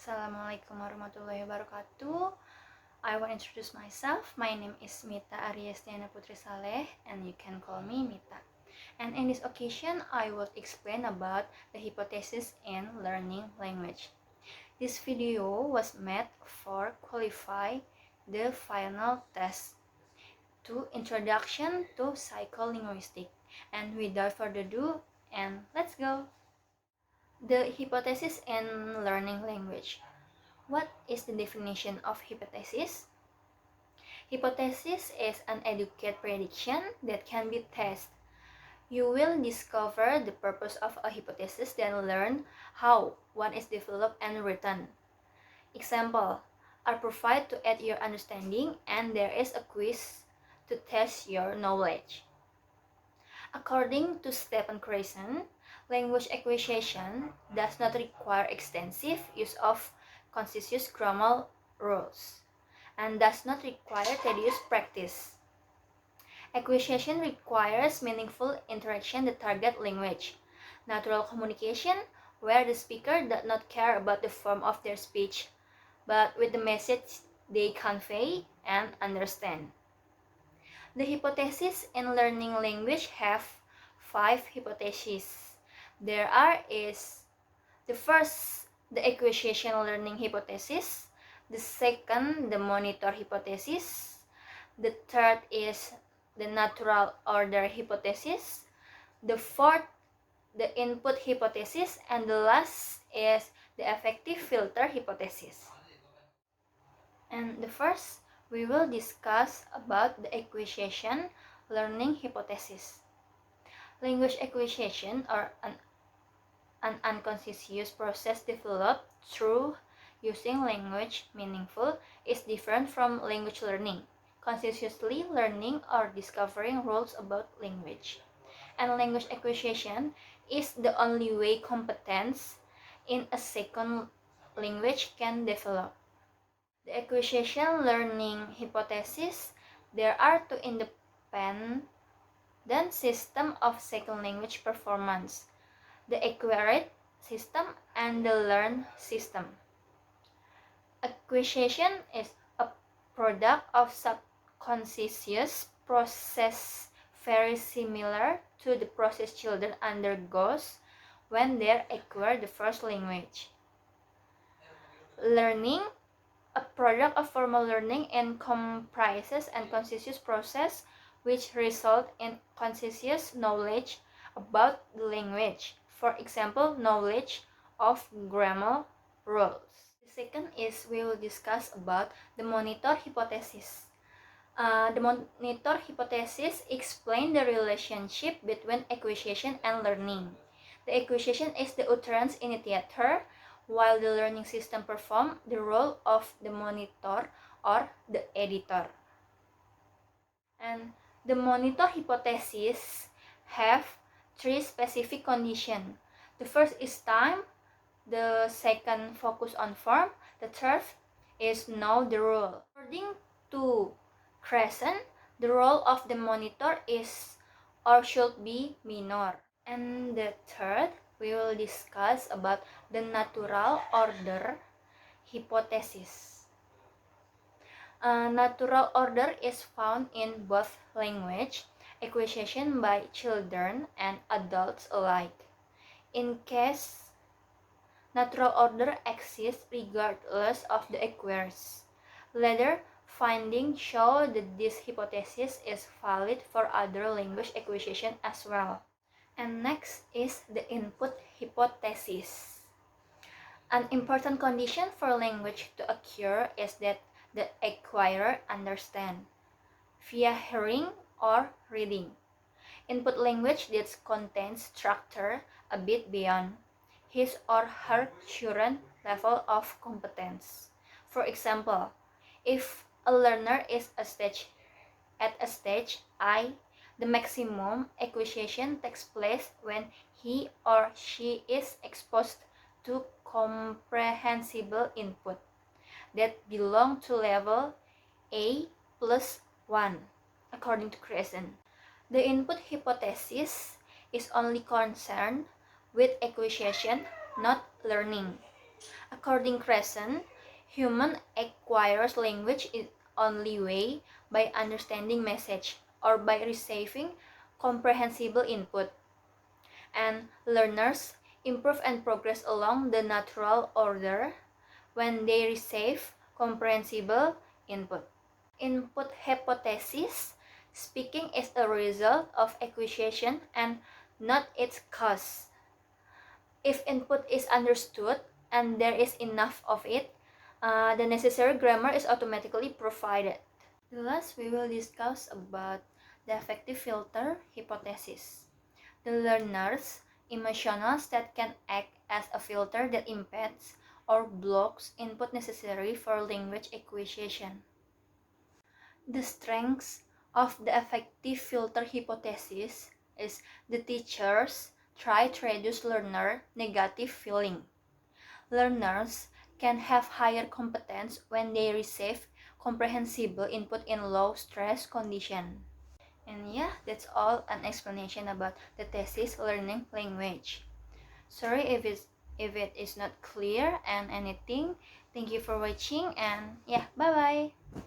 Assalamualaikum warahmatullahi wabarakatuh. I will introduce myself. My name is Mita Aryestiana Putri Saleh, and you can call me Mita. And in this occasion, I will explain about the hypothesis in learning language. This video was made for qualify the final test to Introduction to Psycholinguistics. And without further ado, and let's go. The hypothesis in learning language. What is the definition of hypothesis? Hypothesis is an educated prediction that can be tested. You will discover the purpose of a hypothesis, then learn how one is developed and written. Example are provided to add your understanding, and there is a quiz to test your knowledge. According to Stephen Creyson, language acquisition does not require extensive use of conscious grammar rules and does not require tedious practice. Acquisition requires meaningful interaction with the target language, natural communication, where the speaker does not care about the form of their speech, but with the message they convey and understand. The hypotheses in learning language have 5 hypotheses. There is the first, the acquisition learning hypothesis. The second, the monitor hypothesis. The third is the natural order hypothesis. The fourth, the input hypothesis. And the last is the effective filter hypothesis. And the first, we will discuss about the acquisition learning hypothesis. Language acquisition, or an unconscious process developed through using language meaningful, is different from language learning, consciously learning or discovering rules about language. And language acquisition is the only way competence in a second language can develop. The acquisition learning hypothesis, there are two independent systems of second language performance: the acquired system and the learned system. Acquisition is a product of subconscious process very similar to the process children undergoes when they acquire the first language. Learning, a product of formal learning, and comprises and conscious process which result in conscious knowledge about the language. For example, knowledge of grammar rules. The second is we will discuss about the monitor hypothesis. The monitor hypothesis explains the relationship between acquisition and learning. The acquisition is the utterance initiator, while the learning system performs the role of the monitor or the editor. And the monitor hypothesis have 3 specific conditions. The first is time, the second focus on form, the third is know the rule. According to Creyson, the role of the monitor is or should be minor. And the third, we will discuss about the natural order hypothesis. Natural order is found in both language acquisition by children and adults alike. In case natural order exists regardless of the acquires. Later findings show that this hypothesis is valid for other language acquisition as well. And next is the input hypothesis. An important condition for language to occur is that the acquirer understand via hearing or reading. Input language that contains structure a bit beyond his or her current level of competence. For example, if a learner is at a stage I, the maximum acquisition takes place when he or she is exposed to comprehensible input that belong to level A plus 1, according to Creyson. The input hypothesis is only concerned with acquisition, not learning. According Crescent, human acquires language in only way by understanding message or by receiving comprehensible input. And learners improve and progress along the natural order when they receive comprehensible input. Input hypothesis, speaking is a result of acquisition and not its cause. If input is understood and there is enough of it, the necessary grammar is automatically provided. Last, we will discuss about the affective filter hypothesis. The learner's emotional state can act as a filter that impedes or blocks input necessary for language acquisition. The strengths of the affective filter hypothesis is the teachers try to reduce learner negative feeling. Learners can have higher competence when they receive comprehensible input in low stress condition. And yeah, that's all an explanation about the thesis learning language. Sorry if it is not clear and anything. Thank you for watching and yeah, bye bye.